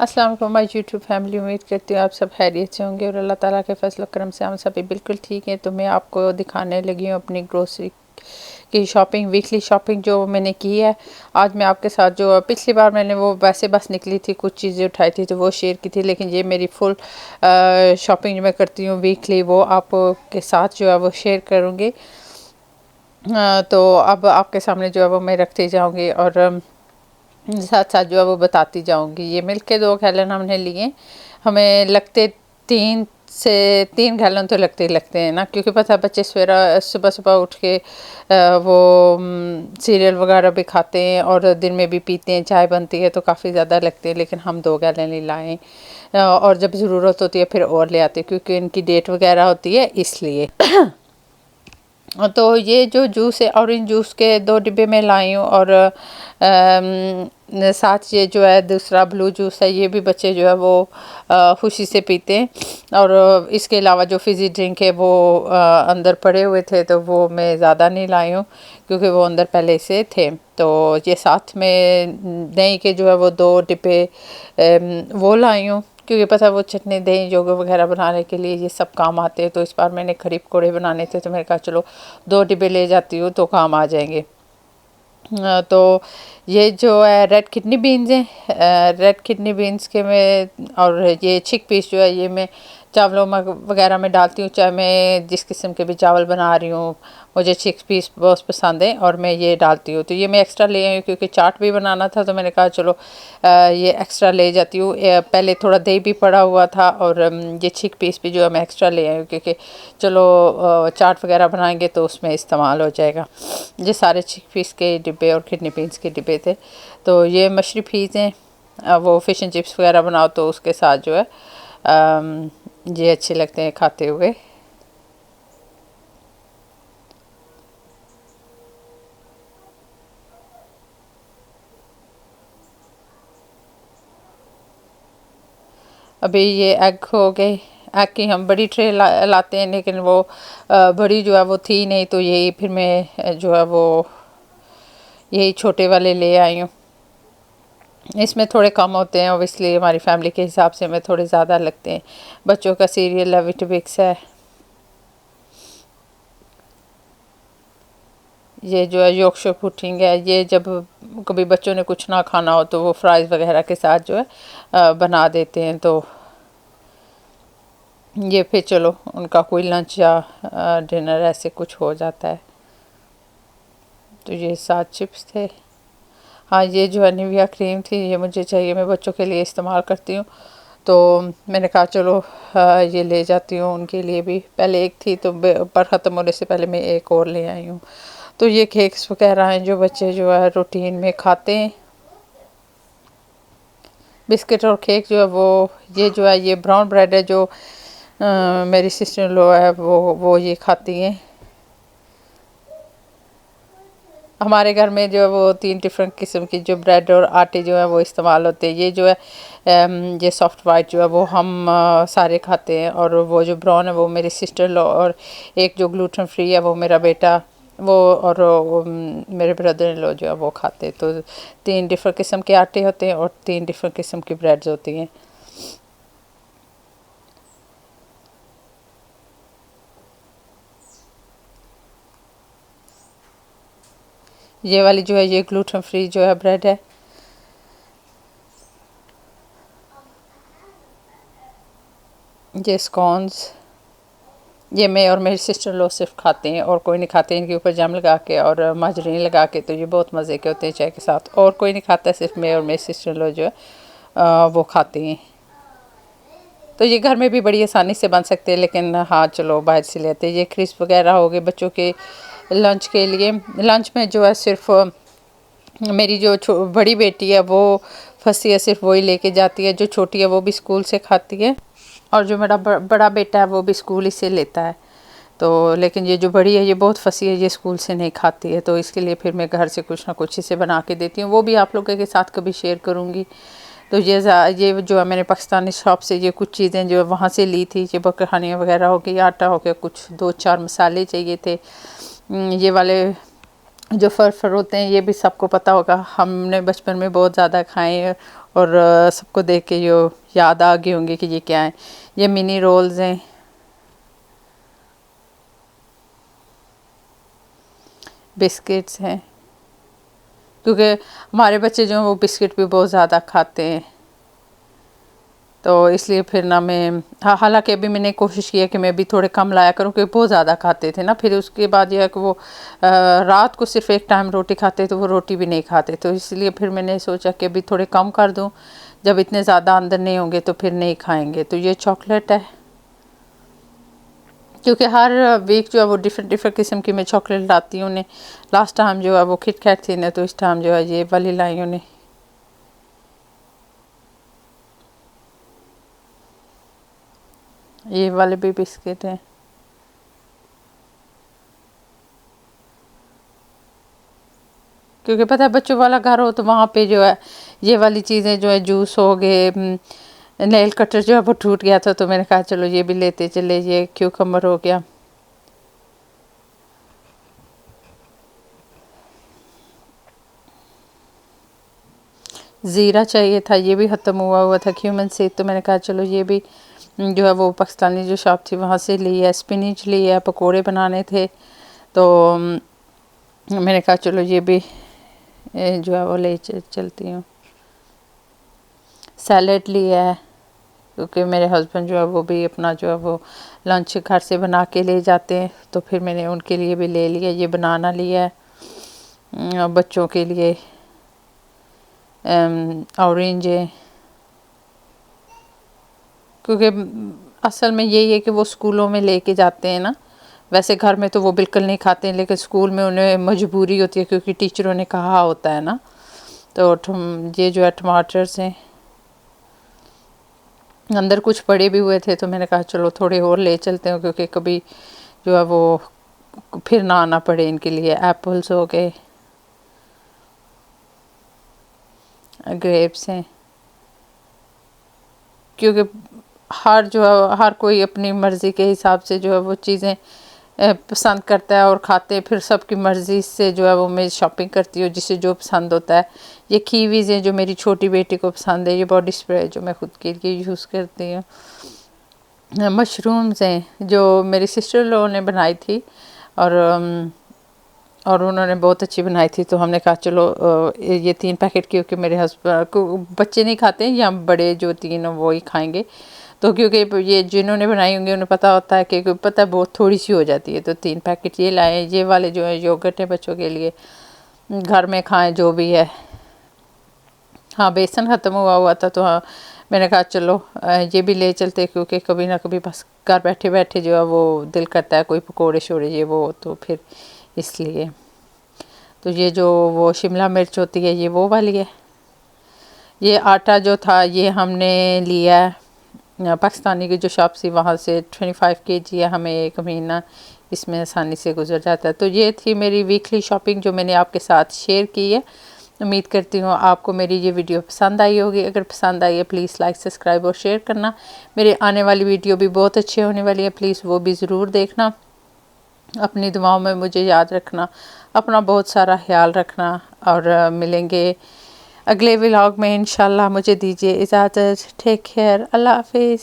अस्सलाम वालेकुम my YouTube family. उम्मीद करती हूँ आप सब खैरियत से होंगे और अल्लाह ताला के फजल करम से हम सभी बिल्कुल ठीक हैं। तो मैं आपको दिखाने लगी हूँ अपनी ग्रोसरी की शॉपिंग, वीकली शॉपिंग जो मैंने की है। आज मैं आपके साथ, जो पिछली बार मैंने वो वैसे बस निकली थी, कुछ चीज़ें उठाई थी तो वो शेयर की थी, लेकिन ये मेरी फुल शॉपिंग जो मैं करती हूँ वीकली, वो आपके साथ जो है वो शेयर करूँगी। तो अब आपके सामने जो है वो मैं रखती जाऊँगी और साथ साथ जो है वो बताती जाऊंगी। ये मिल्क के 2 गैलन हमने लिए। हमें लगते 3 गैलन तो लगते ही लगते हैं ना, क्योंकि पता बच्चे सुबह सुबह उठ के वो सीरियल वगैरह भी खाते हैं और दिन में भी पीते हैं, चाय बनती है तो काफ़ी ज़्यादा लगते हैं, लेकिन हम 2 गैलन ही लाएँ। और जब ज़रूरत होती है फिर और ले आते हैं, क्योंकि इनकी डेट वगैरह होती है इसलिए। तो ये जो जूस है, ऑरेंज जूस के 2 डिब्बे में लाई हूँ और साथ ये जो है दूसरा ब्लू जूस है, ये भी बच्चे जो है वो खुशी से पीते हैं। और इसके अलावा जो फिज़ी ड्रिंक है वो अंदर पड़े हुए थे, तो वो मैं ज़्यादा नहीं लाई हूँ क्योंकि वो अंदर पहले से थे। तो ये साथ में दही के जो है वो 2 डिब्बे वो लाई हूँ, क्योंकि पता है वो चटनी दही योग वगैरह बनाने के लिए ये सब काम आते हैं। तो इस बार मैंने खरीब कोड़े बनाने थे, तो मैंने कहा चलो 2 डिब्बे ले जाती हूँ तो काम आ जाएंगे। तो ये जो है रेड किडनी बीन्स हैं, रेड किडनी बीन्स के मैं, और ये चिक पीस जो है ये मैं चावलों में वगैरह में डालती हूँ, चाहे मैं जिस किस्म के भी चावल बना रही हूँ। मुझे चिक पीस बहुत पसंद है और मैं ये डालती हूँ। तो ये मैं एक्स्ट्रा ले आई हूँ क्योंकि चाट भी बनाना था, तो मैंने कहा चलो ये एक्स्ट्रा ले जाती हूँ। पहले थोड़ा दही भी पड़ा हुआ था और ये चिक पीस भी जो है मैं एक्स्ट्रा ले आई हूँ, क्योंकि चलो चाट वगैरह बनाएंगे तो उसमें इस्तेमाल हो जाएगा। ये सारे चिक पीस के डिब्बे और किडनी बीन्स के डिब्बे थे। तो ये मशरी पीस हैं, वो फ़िश एंड चिप्स वगैरह बनाओ तो उसके साथ जो है ये अच्छे लगते हैं खाते हुए। अभी ये एग हो गए। एग की हम बड़ी ट्रे लाते हैं, लेकिन वो बड़ी जो है वो थी नहीं, तो यही फिर मैं जो है वो यही छोटे वाले ले आई हूँ। इसमें थोड़े कम होते हैं, ओबियसली हमारी फैमिली के हिसाब से हमें थोड़े ज़्यादा लगते हैं। बच्चों का सीरियल है, विटबिक्स है। ये जो है योगशो पुडिंग है, ये जब कभी बच्चों ने कुछ ना खाना हो तो वो फ्राइज़ वगैरह के साथ जो है बना देते हैं। तो ये फिर चलो उनका कोई लंच या डिनर ऐसे कुछ हो जाता है। तो ये 7 चिप्स थे। हाँ, ये जो है निविया क्रीम थी, ये मुझे चाहिए, मैं बच्चों के लिए इस्तेमाल करती हूँ। तो मैंने कहा चलो ये ले जाती हूँ उनके लिए भी। पहले एक थी तो पर ख़त्म होने से पहले मैं एक और ले आई हूँ। तो ये केक्स वगैरह हैं जो बच्चे जो है रूटीन में खाते हैं। बिस्किट और केक जो है वो, ये जो है ये ब्राउन ब्रेड है जो मेरी सिस्टर इन लॉ है वो ये खाती हैं। हमारे घर में जो है वो 3 डिफरेंट किस्म की जो ब्रेड और आटे जो है वो इस्तेमाल होते हैं। ये जो है ये सॉफ्ट वाइट जो है वो हम सारे खाते हैं, और वो जो ब्राउन है वो मेरी सिस्टर लो, और एक जो ग्लूटेन फ्री है वो मेरा बेटा, वो और वो मेरे ब्रदर इन लो जो है वो खाते हैं। तो 3 डिफरेंट किस्म के आटे होते हैं और 3 डिफरेंट किस्म की ब्रेड्स होती हैं। ये वाली जो है ये ग्लूटेन फ्री जो है ब्रेड है। ये स्कॉन्स, ये मैं और मेरी सिस्टर लोग सिर्फ खाते हैं और कोई नहीं खाते। इनके ऊपर जम लगा के और माजरीन लगा के, तो ये बहुत मज़े के होते हैं चाय के साथ, और कोई नहीं खाता, सिर्फ मैं और मेरी सिस्टर लोग जो है वो खाते हैं। तो ये घर में भी बड़ी आसानी से बन सकते हैं, लेकिन हाँ चलो बाहर से लेते हैं। ये क्रिस्प वगैरह हो गए बच्चों के लंच के लिए। लंच में जो है सिर्फ मेरी जो बड़ी बेटी है वो फंसी है, सिर्फ वही लेके जाती है। जो छोटी है वो भी स्कूल से खाती है, और जो मेरा बड़ा बेटा है वो भी स्कूल ही से लेता है। तो लेकिन ये जो बड़ी है ये बहुत फंसी है, ये स्कूल से नहीं खाती है, तो इसके लिए फिर मैं घर से कुछ ना कुछ इसे बना के देती हूँ। वो भी आप लोगों के साथ कभी शेयर करूँगी। तो ये जो है मैंने पाकिस्तानी शॉप से ये कुछ चीज़ें जो है वहाँ से ली थी। ये बकरखानियाँ वगैरह हो गई, आटा हो गया, कुछ 2-4 मसाले चाहिए थे। ये वाले जो फर होते हैं ये भी सबको पता होगा, हमने बचपन में बहुत ज़्यादा खाए हैं, और सबको देख के यो याद आ गई होंगी कि ये क्या है। ये मिनी रोल्स हैं, बिस्किट्स हैं, क्योंकि हमारे बच्चे जो हैं वो बिस्किट भी बहुत ज़्यादा खाते हैं, तो इसलिए फिर ना मैं हालांकि अभी मैंने कोशिश की है कि मैं भी थोड़े कम लाया करूं, क्योंकि बहुत ज़्यादा खाते थे ना। फिर उसके बाद यह है कि वो रात को सिर्फ एक टाइम रोटी खाते तो वो रोटी भी नहीं खाते, तो इसलिए फिर मैंने सोचा कि अभी थोड़े कम कर दूं, जब इतने ज़्यादा अंदर नहीं होंगे तो फिर नहीं खाएंगे। तो ये चॉकलेट है, क्योंकि हर वीक जो है वो डिफरेंट डिफरेंट किस्म की मैं चॉकलेट लाती हूँ उन्हें। लास्ट टाइम जो है वो किटकैट थी ना, तो इस टाइम जो है ये वाली लाई उन्हें। ये वाले भी बिस्किट हैं। क्योंकि पता है बच्चों वाला घर हो तो वहाँ पे जो है ये वाली चीज़ें जो है, जूस हो गए, नेल कटर जो है वो टूट गया था तो मैंने कहा चलो ये भी लेते चले। ये क्यूकम्बर हो गया, ज़ीरा चाहिए था, ये भी ख़त्म हुआ हुआ था क्यूमन से, तो मैंने कहा चलो ये भी जो है वो पाकिस्तानी जो शॉप थी वहाँ से ली है। स्पिनिच ली है, पकोड़े बनाने थे, तो मैंने कहा चलो ये भी जो है वो ले चलती हूँ। सैलेड लिया है, क्योंकि मेरे हस्बैंड जो है वो भी अपना जो है वो लंच घर से बना के ले जाते हैं, तो फिर मैंने उनके लिए भी ले लिया। ये बनाना लिया है, बच्चों के लिए ऑरेंज है, क्योंकि असल में यही है कि वो स्कूलों में लेके जाते हैं ना। वैसे घर में तो वो बिल्कुल नहीं खाते हैं, लेकिन स्कूल में उन्हें मजबूरी होती है क्योंकि टीचरों ने कहा होता है ना। तो ये जो है टमाटर्स हैं, अंदर कुछ पड़े भी हुए थे तो मैंने कहा चलो थोड़े और ले चलते हैं, क्योंकि कभी जो है वो फिर ना आना पड़े इनके लिए। एप्पल्स हो गए, ग्रेप्स हैं, क्योंकि हर कोई अपनी मर्ज़ी के हिसाब से जो है वो चीज़ें पसंद करता है और खाते हैं। फिर सबकी मर्ज़ी से जो है वो मैं शॉपिंग करती हूँ, जिसे जो पसंद होता है। ये कीवीज़ हैं जो मेरी छोटी बेटी को पसंद है। ये बॉडी स्प्रे जो मैं खुद के लिए यूज़ करती हूँ। मशरूम्स हैं जो मेरी सिस्टर लोगों ने बनाई थी, और उन्होंने बहुत अच्छी बनाई थी, तो हमने कहा चलो ये 3 पैकेट, क्योंकि मेरे हस्बैंड को बच्चे नहीं खाते हैं या बड़े जो 3 वो ही खाएंगे, तो क्योंकि ये जिन्होंने बनाई होंगी उन्हें पता होता है कि पता है बहुत थोड़ी सी हो जाती है, तो 3 पैकेट ये लाए। ये वाले जो है योगर्ट है बच्चों के लिए, घर में खाएं जो भी है। हाँ, बेसन ख़त्म हुआ था, तो हाँ मैंने कहा चलो ये भी ले चलते, क्योंकि कभी ना कभी बस घर बैठे बैठे जो है वो दिल करता है कोई पकोड़े शोड़े ये वो, तो फिर इसलिए। तो ये जो वो शिमला मिर्च होती है ये वो वाली है। ये आटा जो था ये हमने लिया है पाकिस्तानी की जो शॉप थी वहाँ से, 25 kg है, हमें 1 महीना इसमें आसानी से गुजर जाता है। तो ये थी मेरी वीकली शॉपिंग जो मैंने आपके साथ शेयर की है। उम्मीद करती हूँ आपको मेरी ये वीडियो पसंद आई होगी। अगर पसंद आई है प्लीज़ लाइक, सब्सक्राइब और शेयर करना। मेरे आने वाली वीडियो भी बहुत अच्छी होने वाली है, प्लीज़ वो भी ज़रूर देखना। अपनी दुआओं में मुझे याद रखना, अपना बहुत सारा ख्याल रखना, और मिलेंगे अगले व्लॉग में इंशाल्लाह। मुझे दीजिए इजाज़त। टेक केयर, अल्लाह हाफिज़।